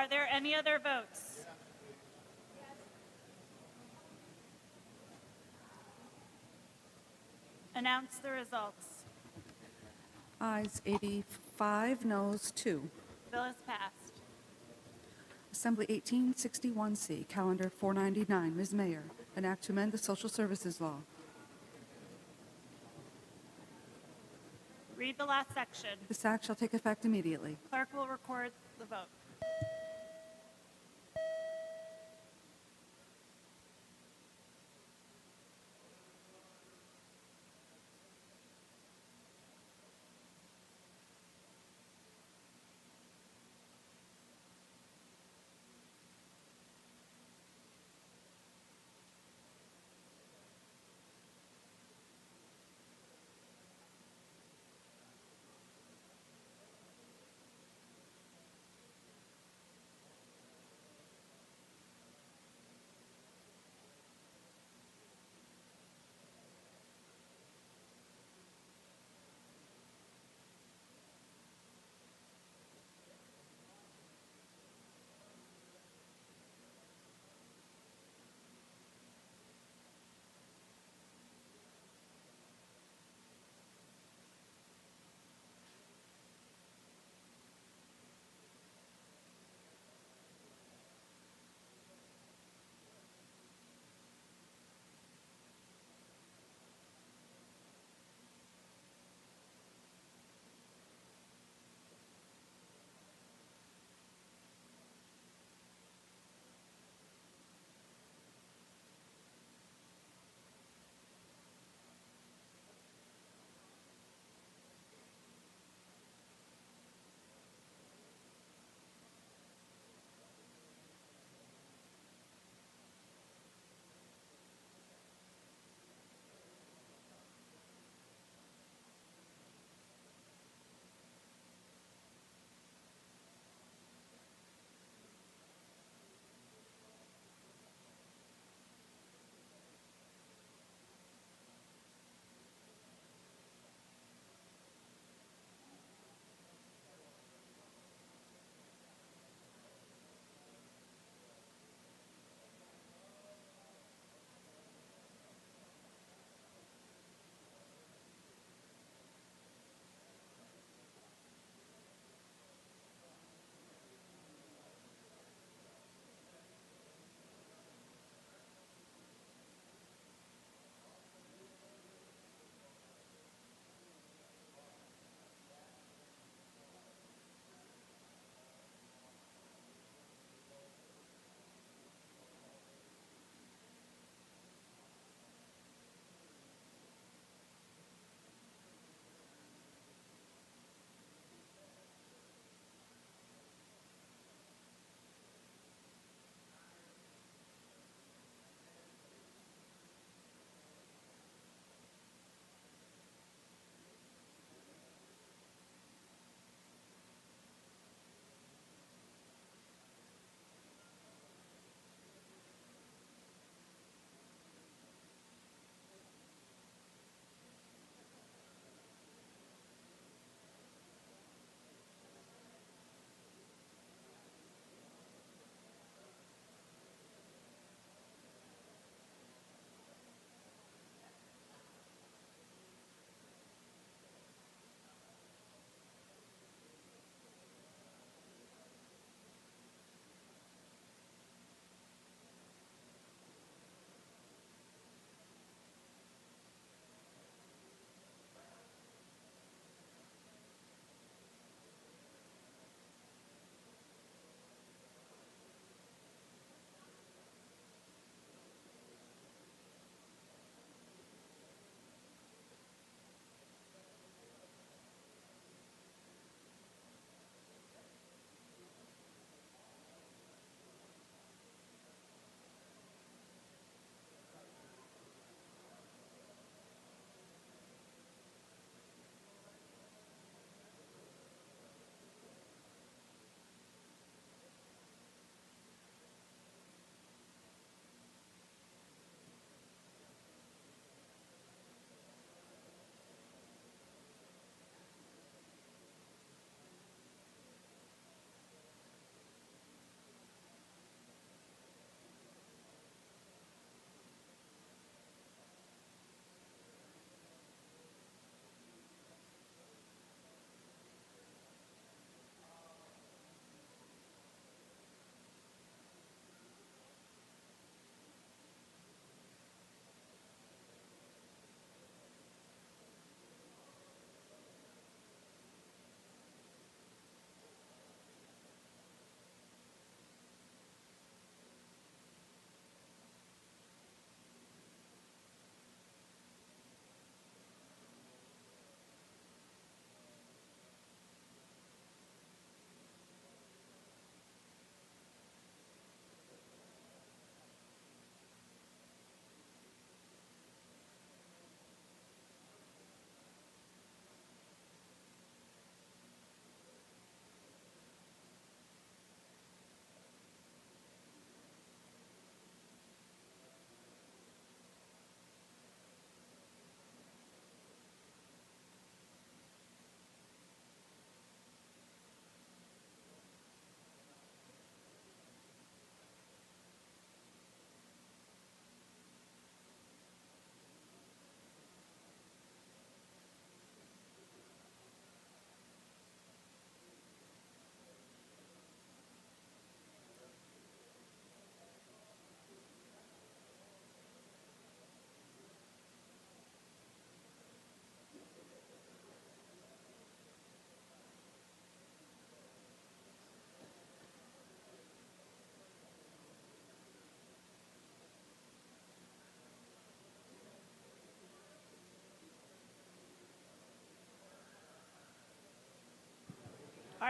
Are there any other votes? Announce the results. Ayes 85, noes 2. Bill is passed. Assembly 1861C, Calendar 499. Ms. Mayor, an act to amend the social services law. Read the last section. This act shall take effect immediately. Clerk will record the vote.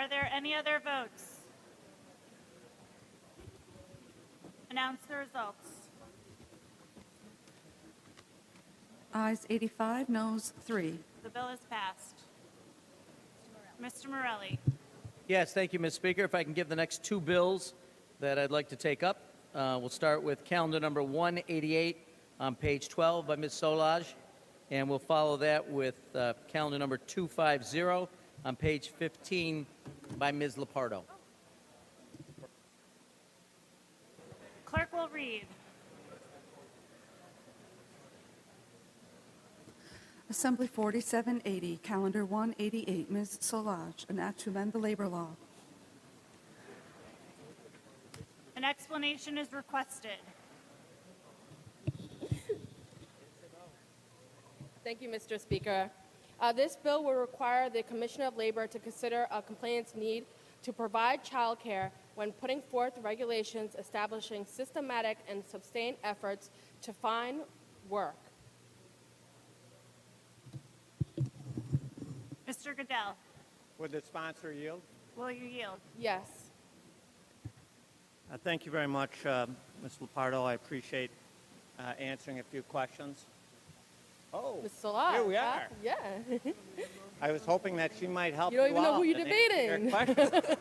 Are there any other votes? Announce the results. Ayes 85, noes 3. The bill is passed. Mr. Morelli. Yes, thank you, Ms. Speaker. If I can give the next two bills that I'd like to take up. We'll start with calendar number 188 on page 12 by Ms. Solage, and we'll follow that with calendar number 250 on page 15 by Ms. Lepardo. Clerk will read. Assembly 4780, Calendar 188, Ms. Solage, an act to amend the labor law. An explanation is requested. Thank you, Mr. Speaker. This bill will require the Commissioner of Labor to consider a complainant's need to provide child care when putting forth regulations establishing systematic and sustained efforts to find work. Mr. Goodell, Would the sponsor yield? will you yield? Yes. Thank you very much, Ms. Lepardo. I appreciate answering a few questions. Oh, Ms. Solage. here we are. Yeah. I was hoping that she might help You don't even know out who you're and answer debating. your questions.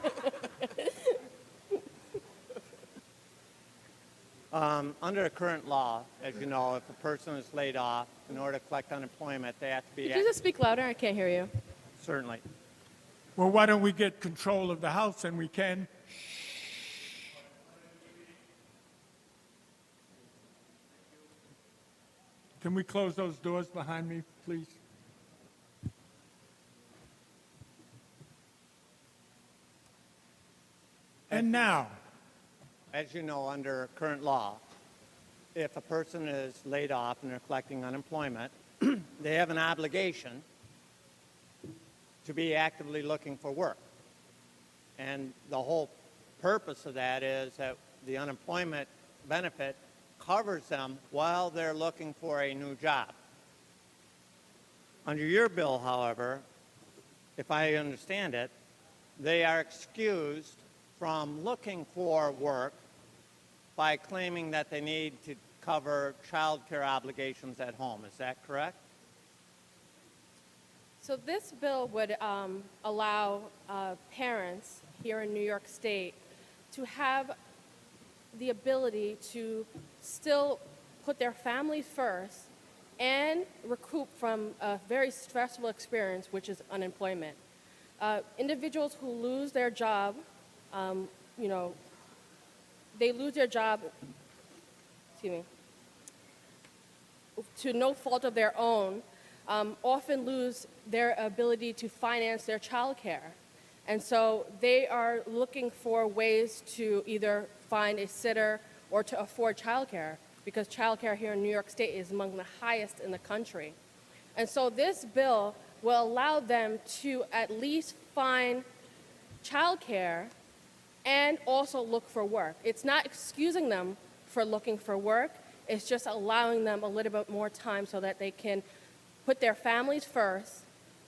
Under the current law, as you know, if a person is laid off, in order to collect unemployment, they have to be Could you just speak louder? I can't hear you. certainly. Well, why don't we get control of the House and we can? Can we close those doors behind me, please? And now, As you know, under current law, if a person is laid off and they're collecting unemployment, they have an obligation to be actively looking for work. And the whole purpose of that is that the unemployment benefit covers them while they're looking for a new job. Under your bill, however, if I understand it, they are excused from looking for work by claiming that they need to cover child care obligations at home. Is that correct? So this bill would allow parents here in New York State to have the ability to still put their family first and recoup from a very stressful experience, which is unemployment. Individuals who lose their job, they lose their job, to no fault of their own, often lose their ability to finance their child care. And so they are looking for ways to either find a sitter or to afford child care, because child care here in New York State is among the highest in the country. And so this bill will allow them to at least find child care and also look for work. It's not excusing them for looking for work. It's just allowing them a little bit more time so that they can put their families first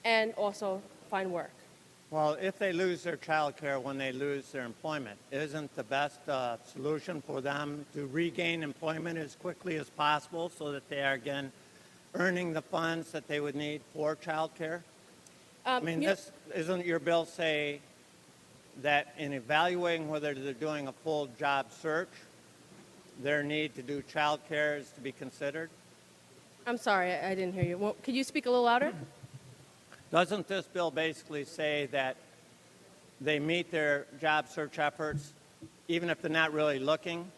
and also find work. Well, if they lose their child care when they lose their employment, isn't the best solution for them to regain employment as quickly as possible so that they are again earning the funds that they would need for child care? Isn't your bill say that in evaluating whether they're doing a full job search, their need to do child care is to be considered? I'm sorry, I didn't hear you. Well, could you speak a little louder? Doesn't this bill basically say that they meet their job search efforts even if they're not really looking,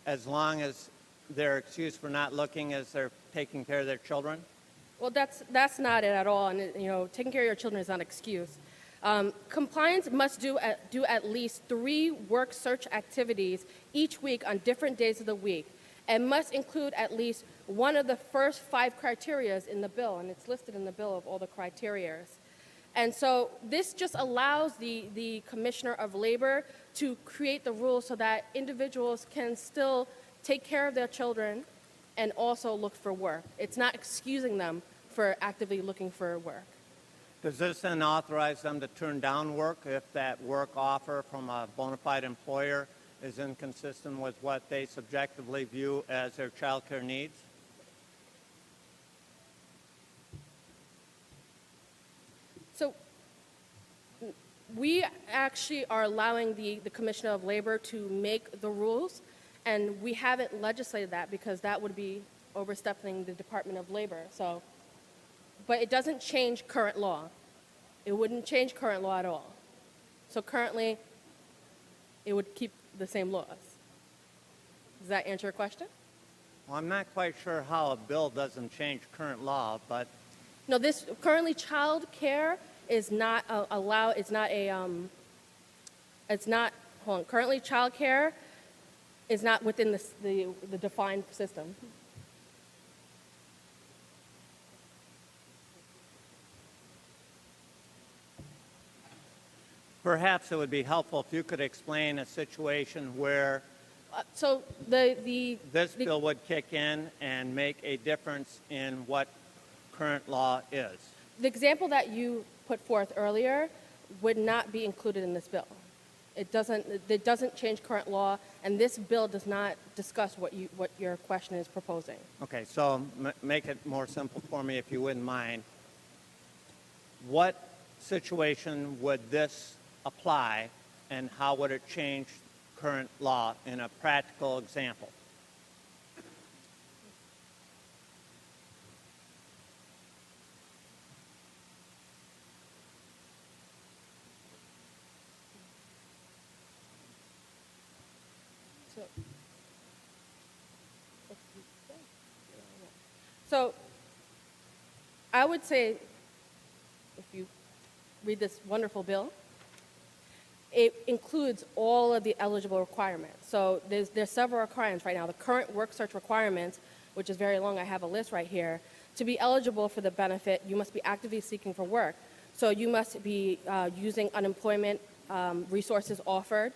as long as their excuse for not looking is they're taking care of their children? Well, that's not it at all. And taking care of your children is not an excuse. Compliance must do at least 3 work search activities each week on different days of the week, and must include at least one of the first 5 criterias in the bill, and it's listed in the bill of all the criterias. And so this just allows the Commissioner of Labor to create the rules so that individuals can still take care of their children and also look for work. It's not excusing them for actively looking for work. Does this then authorize them to turn down work if that work offer from a bona fide employer is inconsistent with what they subjectively view as their child care needs? So we actually are allowing the Commissioner of Labor to make the rules, and we haven't legislated that because that would be overstepping the Department of Labor. So, but it doesn't change current law. It wouldn't change current law at all. So currently, it would keep the same laws. Does that answer your question? Well, I'm not quite sure how a bill doesn't change current law, but No, this currently child care is not allowed. It's not a. It's not. Hold on. Currently, child care is not within the defined system. perhaps it would be helpful if you could explain a situation where So this bill would kick in and make a difference in what current law is. the example that you put forth earlier would not be included in this bill. It doesn't change current law, and this bill does not discuss what your question is proposing. Okay, so make it more simple for me if you wouldn't mind. What situation would this apply, and how would it change current law in a practical example? So I would say, if you read this wonderful bill, it includes all of the eligible requirements. So there's several requirements right now. The current work search requirements, which is very long, I have a list right here. To be eligible for the benefit, you must be actively seeking for work. So you must be using unemployment resources offered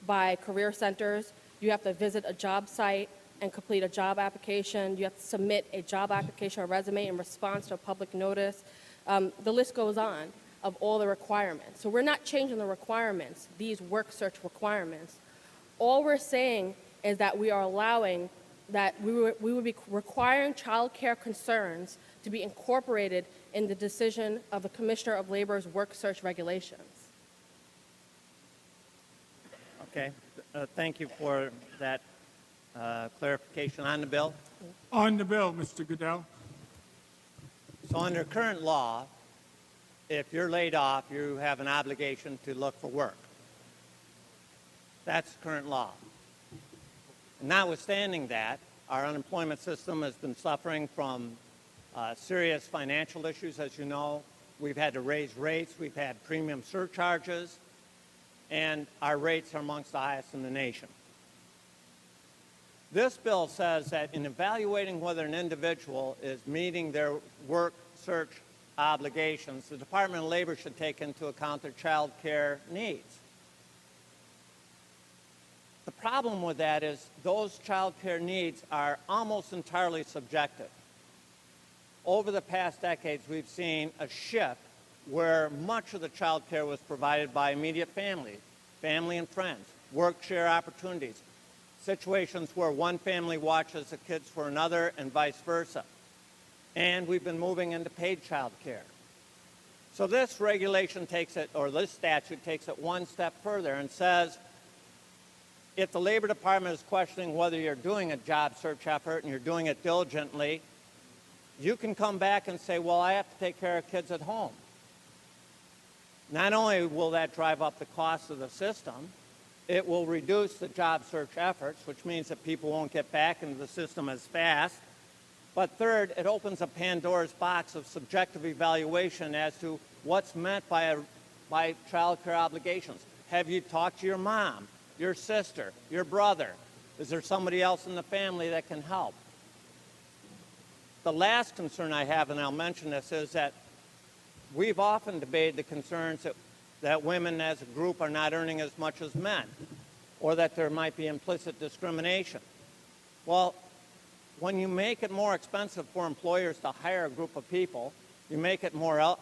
by career centers. You have to visit a job site and complete a job application. You have to submit a job application or resume in response to a public notice. The list goes on of all the requirements. So we're not changing the requirements, these work search requirements. All we're saying is that we are allowing that we would be requiring child care concerns to be incorporated in the decision of the Commissioner of Labor's work search regulations. Okay, thank you for that clarification on the bill. On the bill, Mr. Goodell. So under current law, if you're laid off, you have an obligation to look for work. That's current law. Notwithstanding that, our unemployment system has been suffering from serious financial issues, as you know. We've had to raise rates, we've had premium surcharges, and our rates are amongst the highest in the nation. This bill says that in evaluating whether an individual is meeting their work search obligations, the Department of Labor should take into account their child care needs. The problem with that is those child care needs are almost entirely subjective. Over the past decades, we've seen a shift where much of the child care was provided by immediate family and friends, work share opportunities, situations where one family watches the kids for another and vice versa. And we've been moving into paid child care. So this regulation takes it, or this statute takes it one step further and says, if the Labor Department is questioning whether you're doing a job search effort and you're doing it diligently, you can come back and say, well, I have to take care of kids at home. Not only will that drive up the cost of the system, it will reduce the job search efforts, which means that people won't get back into the system as fast. But third, it opens a Pandora's box of subjective evaluation as to what's meant by child care obligations. Have you talked to your mom, your sister, your brother? Is there somebody else in the family that can help? The last concern I have, and I'll mention this, is that we've often debated the concerns that women as a group are not earning as much as men, or that there might be implicit discrimination. Well, when you make it more expensive for employers to hire a group of people, you make it more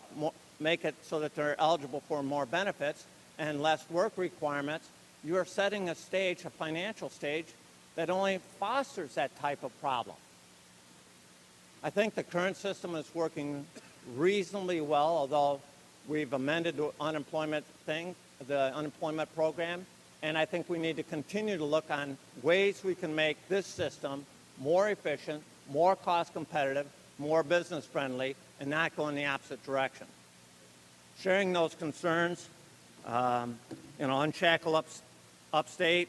make it so that they're eligible for more benefits and less work requirements, you are setting a stage, a financial stage, that only fosters that type of problem. I think the current system is working reasonably well, although we've amended the unemployment program, and I think we need to continue to look on ways we can make this system more efficient, more cost competitive, more business friendly, and not go in the opposite direction. Sharing those concerns, Unshackle Upstate,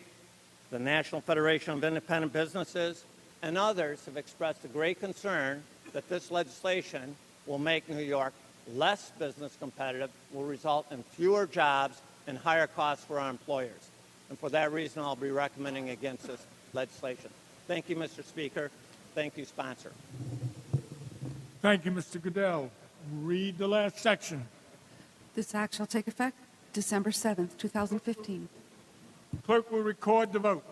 the National Federation of Independent Businesses, and others have expressed a great concern that this legislation will make New York less business competitive, will result in fewer jobs and higher costs for our employers. And for that reason, I'll be recommending against this legislation. Thank you, Mr. Speaker. Thank you, sponsor. Thank you, Mr. Goodell. Read the last section. This act shall take effect December 7th, 2015. Clerk will record the vote.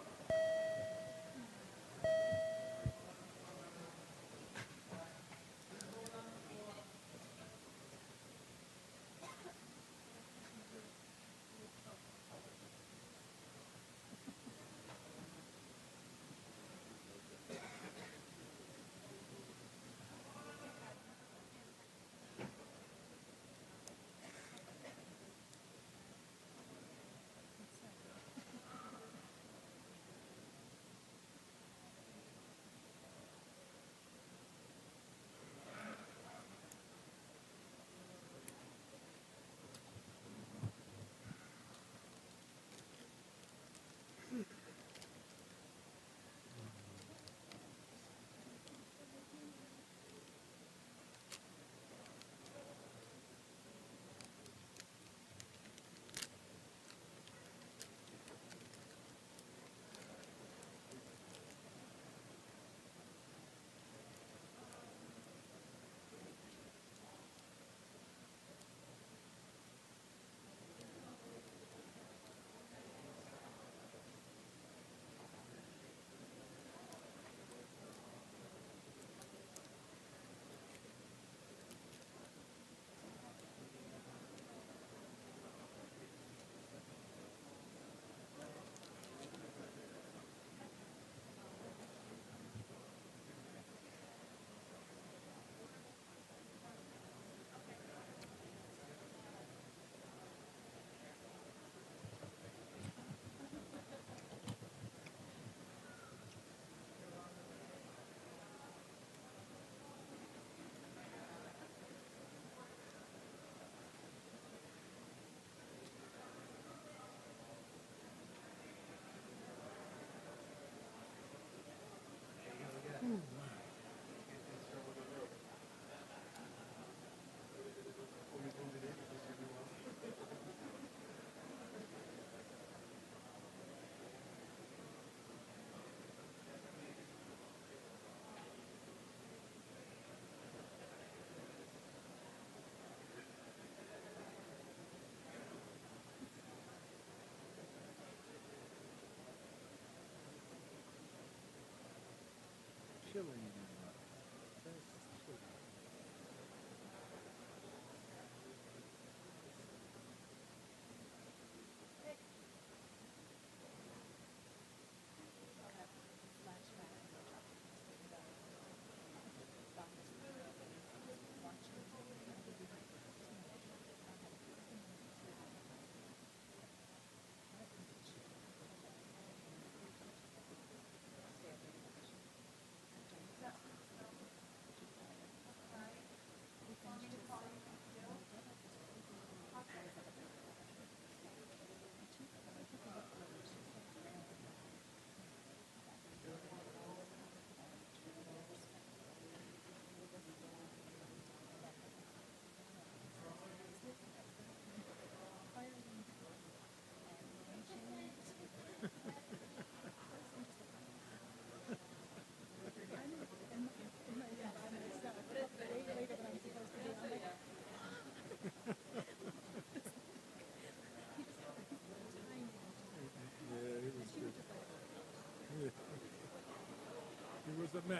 It was a mess.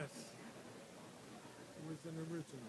It was an original.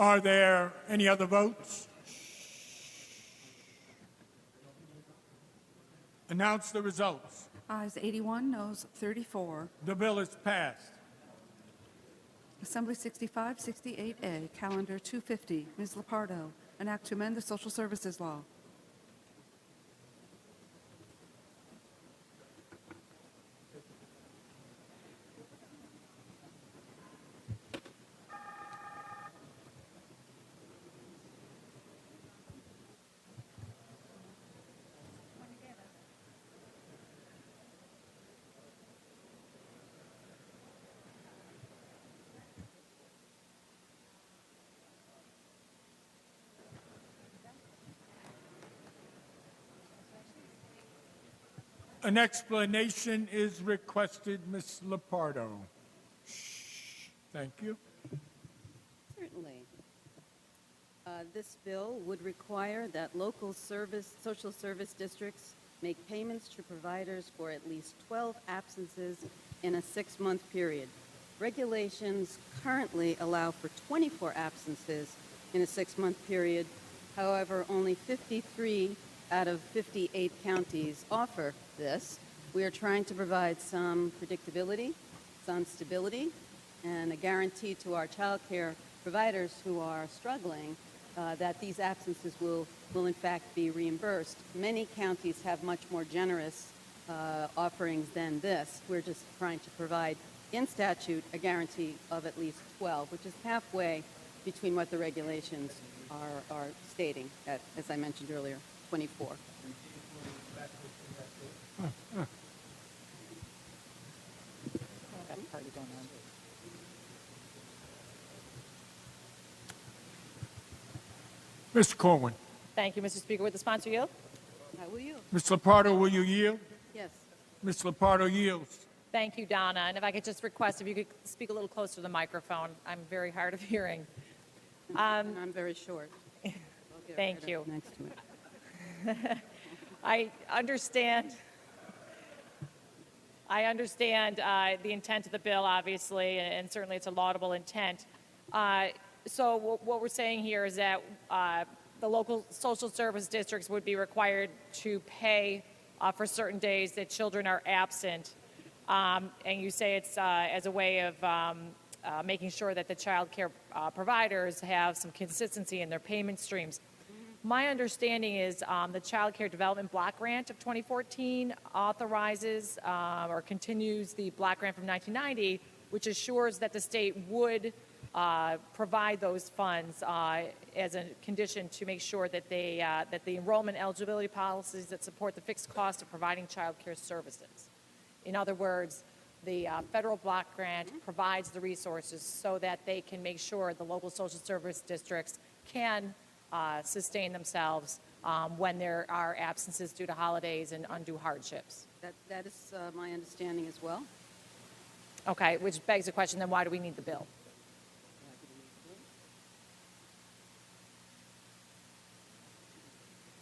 Are there any other votes? Announce the results. Ayes 81, noes 34. The bill is passed. Assembly 6568A, Calendar 250, Ms. Lepardo, an act to amend the social services law. An explanation is requested, Ms. Lepardo. Thank you. Certainly. This bill would require that local social service districts make payments to providers for at least 12 absences in a 6-month period. Regulations currently allow for 24 absences in a 6-month period. However, only 53 out of 58 counties offer this. We are trying to provide some predictability, some stability, and a guarantee to our child care providers who are struggling that these absences will in fact be reimbursed. Many counties have much more generous offerings than this. We're just trying to provide in statute a guarantee of at least 12, which is halfway between what the regulations are stating at, as I mentioned earlier, 24. Mr. Corwin. Thank you, Mr. Speaker. Would the sponsor yield? How will you? Ms. Lepardo, will you yield? Yes. Ms. Lepardo yields. Thank you, Donna. And if I could just request if you could speak a little closer to the microphone. I'm very hard of hearing. And I'm very short. I'll get Thank right you. up next to it. I understand the intent of the bill, obviously, and certainly it's a laudable intent. So what we're saying here is that the local social service districts would be required to pay for certain days that children are absent. And you say it's as a way of making sure that the child care providers have some consistency in their payment streams. My understanding is the Child Care Development Block Grant of 2014 authorizes or continues the block grant from 1990, which assures that the state would provide those funds as a condition to make sure that that the enrollment eligibility policies that support the fixed cost of providing child care services. In other words, the federal block grant provides the resources so that they can make sure the local social service districts can sustain themselves when there are absences due to holidays and undue hardships. That is my understanding as well. Okay, which begs the question, then why do we need the bill?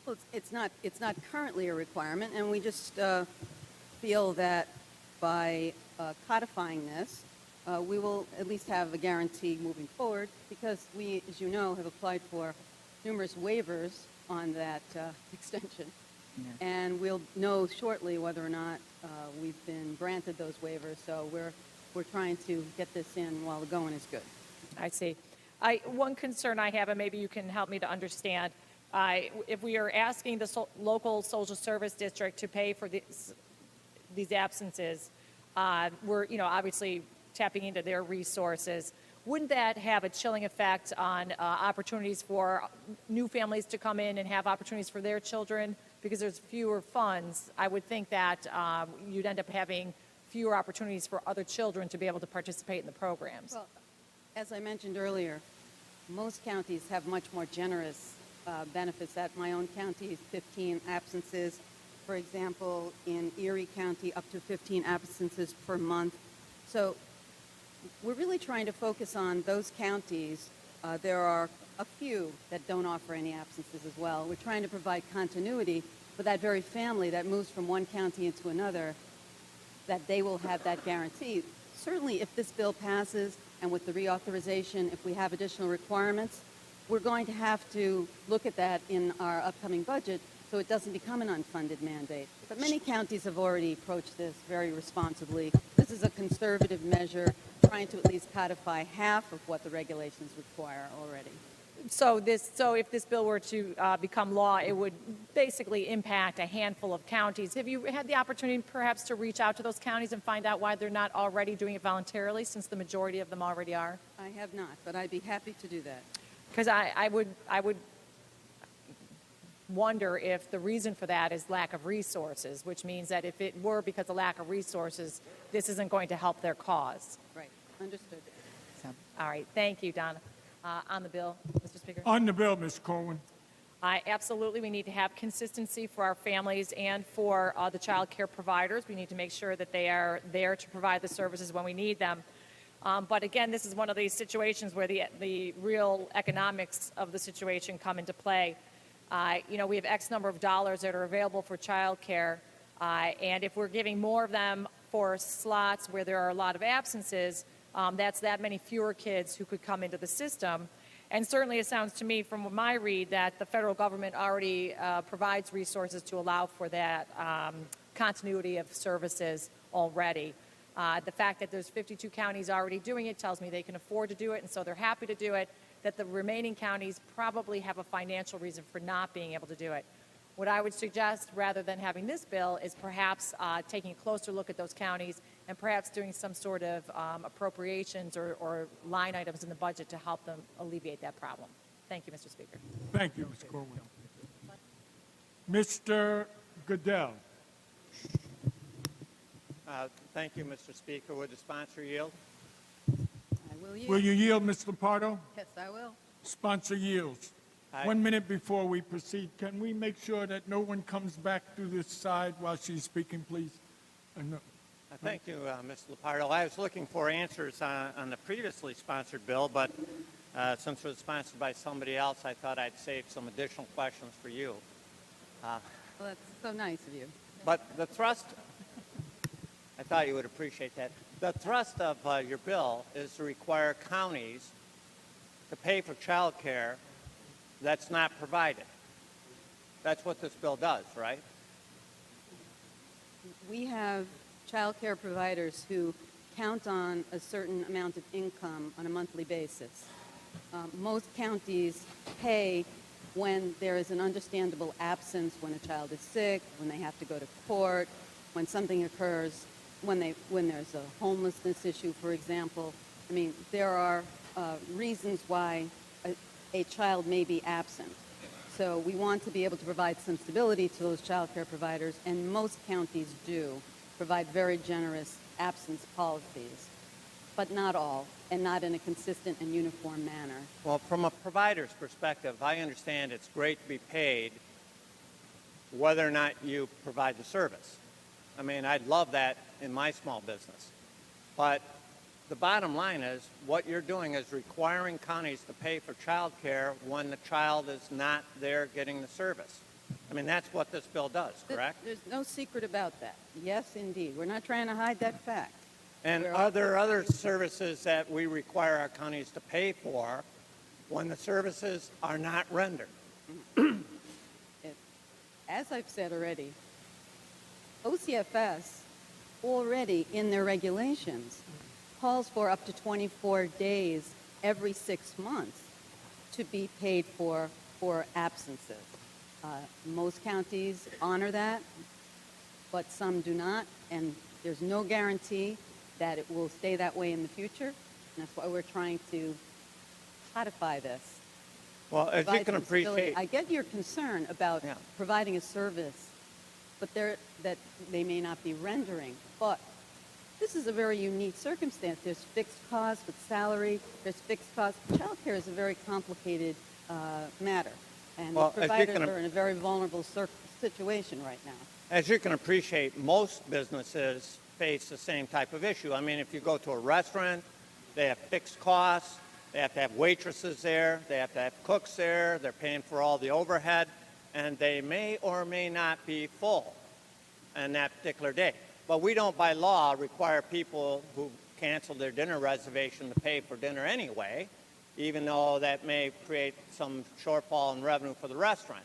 Well, it's not currently a requirement, and we just feel that by codifying this, we will at least have a guarantee moving forward, because we, as you know, have applied for numerous waivers on that extension, and we'll know shortly whether or not we've been granted those waivers. So we're trying to get this in while the going is good. I see. One concern I have, and maybe you can help me to understand, if we are asking the local social service district to pay for these absences, we're obviously tapping into their resources. Wouldn't that have a chilling effect on opportunities for new families to come in and have opportunities for their children? Because there's fewer funds, I would think that you'd end up having fewer opportunities for other children to be able to participate in the programs. Well, as I mentioned earlier, most counties have much more generous benefits. At my own county, 15 absences. For example, in Erie County, up to 15 absences per month. So we're really trying to focus on those counties. There are a few that don't offer any absences as well. We're trying to provide continuity for that very family that moves from one county into another, that they will have that guarantee. Certainly, if this bill passes, and with the reauthorization, if we have additional requirements, we're going to have to look at that in our upcoming budget so it doesn't become an unfunded mandate. But many counties have already approached this very responsibly. This is a conservative measure trying to at least codify half of what the regulations require already. So if this bill were to become law, it would basically impact a handful of counties. Have you had the opportunity perhaps to reach out to those counties and find out why they're not already doing it voluntarily, since the majority of them already are? I have not, but I'd be happy to do that. Because I would wonder if the reason for that is lack of resources, which means that if it were because of lack of resources, this isn't going to help their cause. Right, understood. So, all right, thank you, Donna. On the bill, Mr. Speaker. On the bill, Ms. Cohen. Absolutely, we need to have consistency for our families and for the child care providers. We need to make sure that they are there to provide the services when we need them. But again, this is one of these situations where the real economics of the situation come into play. We have X number of dollars that are available for child care, and if we're giving more of them for slots where there are a lot of absences, that's that many fewer kids who could come into the system. And certainly it sounds to me from my read that the federal government already provides resources to allow for that continuity of services already. The fact that there's 52 counties already doing it tells me they can afford to do it, and so they're happy to do it, that the remaining counties probably have a financial reason for not being able to do it. What I would suggest, rather than having this bill, is perhaps taking a closer look at those counties and perhaps doing some sort of appropriations or line items in the budget to help them alleviate that problem. Thank you, Mr. Speaker. Thank you, Ms. Cohen. Mr. Goodell. Thank you, Mr. Speaker. Would the sponsor yield? I will yield. Will you yield, Mr. Lepardo? Yes, I will. Sponsor yields. Aye. 1 minute before we proceed, can we make sure that no one comes back through this side while she's speaking, please? No. Thank you, Mr. Lepardo. I was looking for answers on the previously sponsored bill, but since it was sponsored by somebody else, I thought I'd save some additional questions for you. Well, that's so nice of you. But the thrust, I thought you would appreciate that. The thrust of your bill is to require counties to pay for child care that's not provided. That's what this bill does, right? We have child care providers who count on a certain amount of income on a monthly basis. Most counties pay when there is an understandable absence, when a child is sick, when they have to go to court, when something occurs, when there's a homelessness issue, for example. I mean, there are reasons why a child may be absent. So we want to be able to provide some stability to those child care providers, and most counties do provide very generous absence policies, but not all, and not in a consistent and uniform manner. Well, from a provider's perspective, I understand it's great to be paid whether or not you provide the service. I mean, I'd love that in my small business. But the bottom line is what you're doing is requiring counties to pay for child care when the child is not there getting the service. I mean, that's what this bill does, correct? There's no secret about that. Yes, indeed. We're not trying to hide that fact. And are there other services that we require our counties to pay for when the services are not rendered? As I've said already, OCFS already in their regulations calls for up to 24 days every 6 months to be paid for absences. Most counties honor that, but some do not, and there's no guarantee that it will stay that way in the future. And that's why we're trying to codify this. Well, as you Provide can some stability. appreciate, I get your concern about Yeah. providing a service, but that they may not be rendering. But this is a very unique circumstance. There's fixed costs with salary. There's fixed costs. Child care is a very complicated matter, and Well, as you providers can- are in a very vulnerable situation right now. as you can appreciate, most businesses face the same type of issue. I mean, if you go to a restaurant, they have fixed costs. They have to have waitresses there. They have to have cooks there. They're paying for all the overhead. And they may or may not be full on that particular day. But we don't, by law, require people who cancel their dinner reservation to pay for dinner anyway, even though that may create some shortfall in revenue for the restaurant.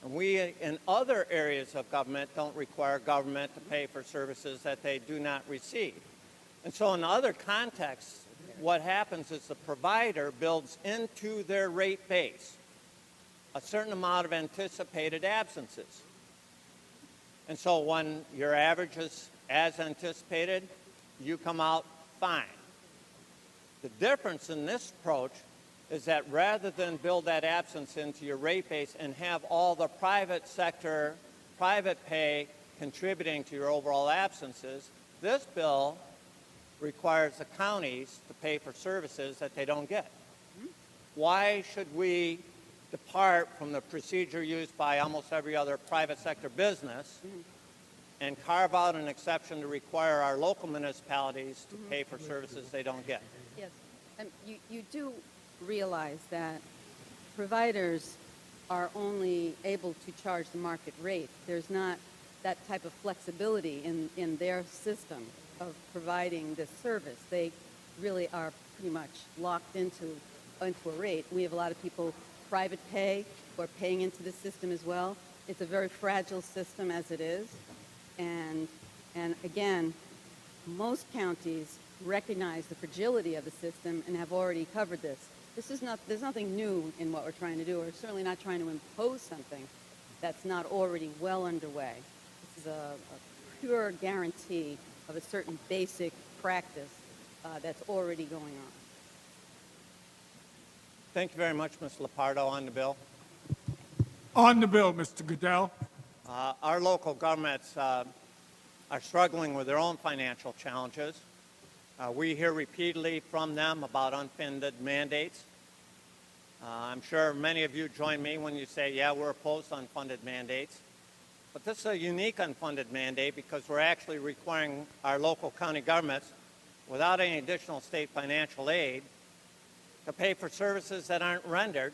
And we, in other areas of government, don't require government to pay for services that they do not receive. And so in other contexts, what happens is the provider builds into their rate base a certain amount of anticipated absences. And so when your average is as anticipated, you come out fine. The difference in this approach is that rather than build that absence into your rate base and have all the private sector, private pay contributing to your overall absences, this bill requires the counties to pay for services that they don't get. Why should we depart from the procedure used by almost every other private sector business and carve out an exception to require our local municipalities to pay for services they don't get? Yes. And you do realize that providers are only able to charge the market rate. There's not that type of flexibility in their system of providing this service. They really are pretty much locked into a rate. We have a lot of people private pay who are paying into the system as well. It's a very fragile system as it is. And again, most counties recognize the fragility of the system and have already covered this. There's nothing new in what we're trying to do. We're certainly not trying to impose something that's not already well underway. This is a pure guarantee of a certain basic practice that's already going on. Thank you very much, Ms. Lepardo. On the bill. On the bill, Mr. Goodell. Our local governments are struggling with their own financial challenges. We hear repeatedly from them about unfunded mandates. I'm sure many of you join me when you say, yeah, we're opposed to unfunded mandates. But this is a unique unfunded mandate because we're actually requiring our local county governments, without any additional state financial aid, to pay for services that aren't rendered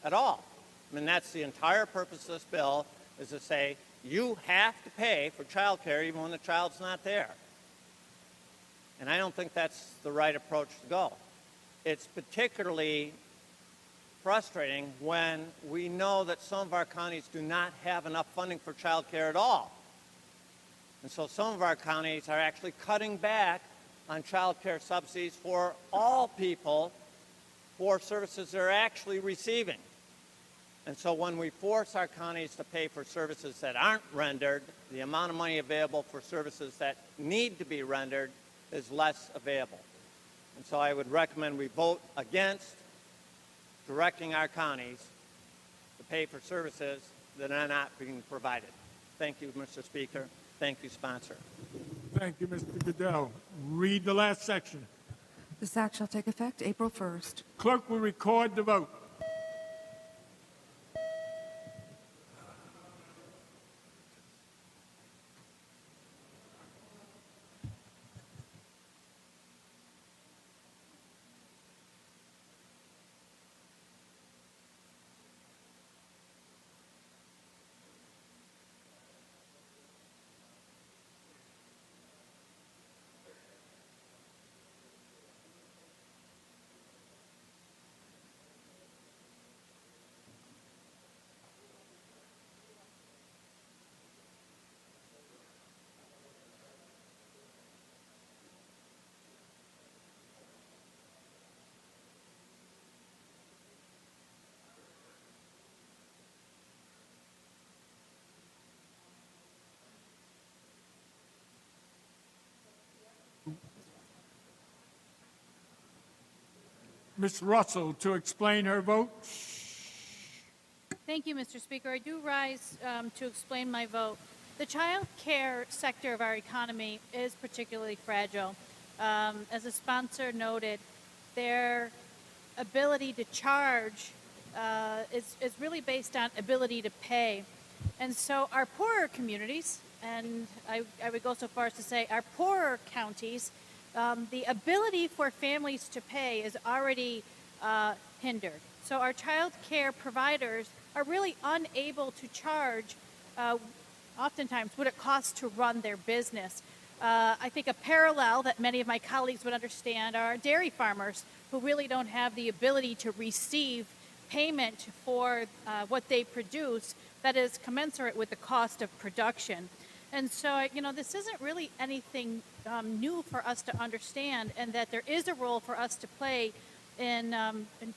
at all. I mean, that's the entire purpose of this bill, is to say you have to pay for child care even when the child's not there. And I don't think that's the right approach to go. It's particularly frustrating when we know that some of our counties do not have enough funding for child care at all. And so some of our counties are actually cutting back on child care subsidies for all people for services they're actually receiving. And so when we force our counties to pay for services that aren't rendered, the amount of money available for services that need to be rendered is less available. And so I would recommend we vote against directing our counties to pay for services that are not being provided. Thank you, Mr. Speaker. Thank you, sponsor. Thank you, Mr. Goodell. Read the last section. This act shall take effect April 1st. Clerk will record the vote. Ms. Russell to explain her vote. Thank you, Mr. Speaker. I do rise to explain my vote. The child care sector of our economy is particularly fragile. As a sponsor noted, their ability to charge is really based on ability to pay. And so our poorer communities, and I would go so far as to say our poorer counties, the ability for families to pay is already hindered. So our child care providers are really unable to charge oftentimes what it costs to run their business. I think a parallel that many of my colleagues would understand are dairy farmers who really don't have the ability to receive payment for what they produce that is commensurate with the cost of production. And so, this isn't really anything new for us to understand, and that there is a role for us to play in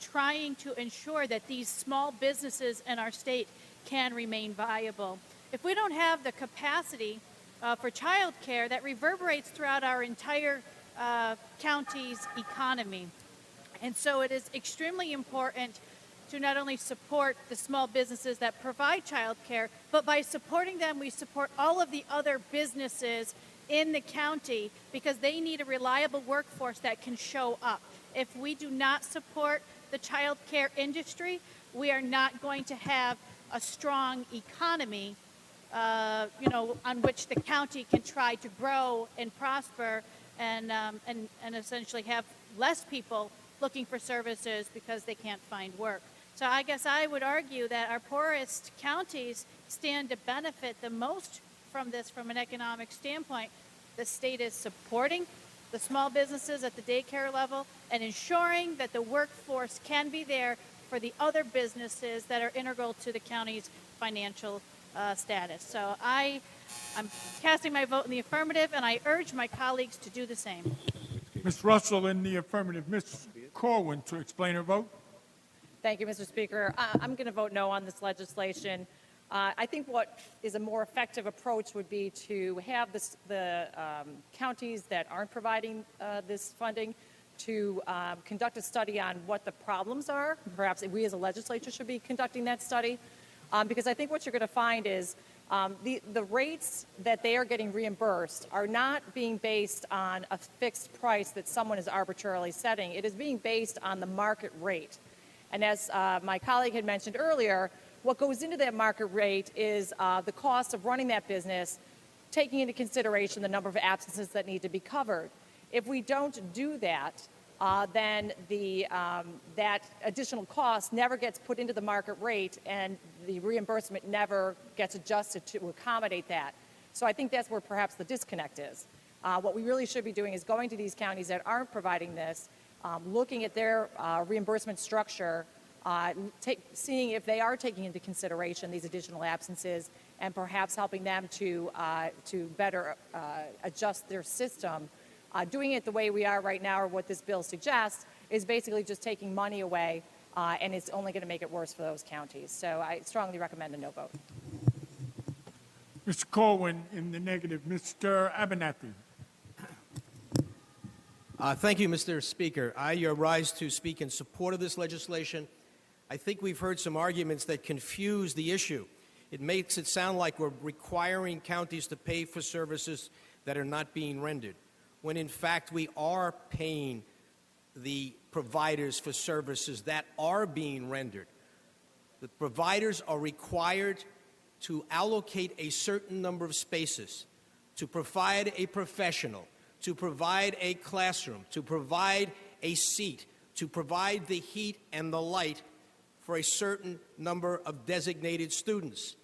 trying to ensure that these small businesses in our state can remain viable. If we don't have the capacity for child care, that reverberates throughout our entire county's economy. And so it is extremely important to not only support the small businesses that provide child care, but by supporting them, we support all of the other businesses in the county, because they need a reliable workforce that can show up. If we do not support the child care industry, we are not going to have a strong economy, on which the county can try to grow and prosper and essentially have less people looking for services because they can't find work. So I guess I would argue that our poorest counties stand to benefit the most from this from an economic standpoint. The state is supporting the small businesses at the daycare level and ensuring that the workforce can be there for the other businesses that are integral to the county's financial status. So I'm casting my vote in the affirmative, and I urge my colleagues to do the same. Ms. Russell in the affirmative. Ms. Corwin to explain her vote. Thank you, Mr. Speaker. I'm going to vote no on this legislation. I think what is a more effective approach would be to have the counties that aren't providing this funding to conduct a study on what the problems are. Perhaps we as a legislature should be conducting that study, because I think what you're going to find is the rates that they are getting reimbursed are not being based on a fixed price that someone is arbitrarily setting. It is being based on the market rate. And as my colleague had mentioned earlier, what goes into that market rate is the cost of running that business, taking into consideration the number of absences that need to be covered. If we don't do that, then that additional cost never gets put into the market rate, and the reimbursement never gets adjusted to accommodate that. So I think that's where perhaps the disconnect is. What we really should be doing is going to these counties that aren't providing this, looking at their reimbursement structure, seeing if they are taking into consideration these additional absences, and perhaps helping them to better adjust their system. Doing it the way we are right now, or what this bill suggests, is basically just taking money away, and it's only going to make it worse for those counties. So I strongly recommend a no vote. Mr. Corwin in the negative. Mr. Abernathy. Thank you, Mr. Speaker. I rise to speak in support of this legislation. I think we've heard some arguments that confuse the issue. It makes it sound like we're requiring counties to pay for services that are not being rendered, when in fact we are paying the providers for services that are being rendered. The providers are required to allocate a certain number of spaces, to provide a professional, to provide a classroom, to provide a seat, to provide the heat and the light for a certain number of designated students.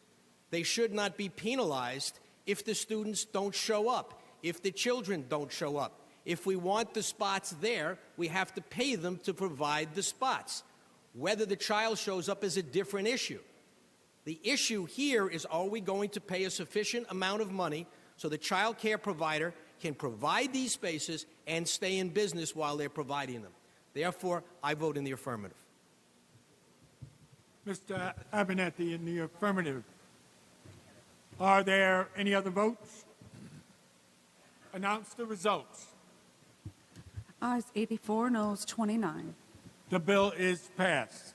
They should not be penalized if the students don't show up, if the children don't show up. If we want the spots there, we have to pay them to provide the spots. Whether the child shows up is a different issue. The issue here is, are we going to pay a sufficient amount of money so the child care provider can provide these spaces and stay in business while they're providing them? Therefore, I vote in the affirmative. Mr. Abernathy in the affirmative. Are there any other votes? Announce the results. Ayes 84, noes 29. The bill is passed.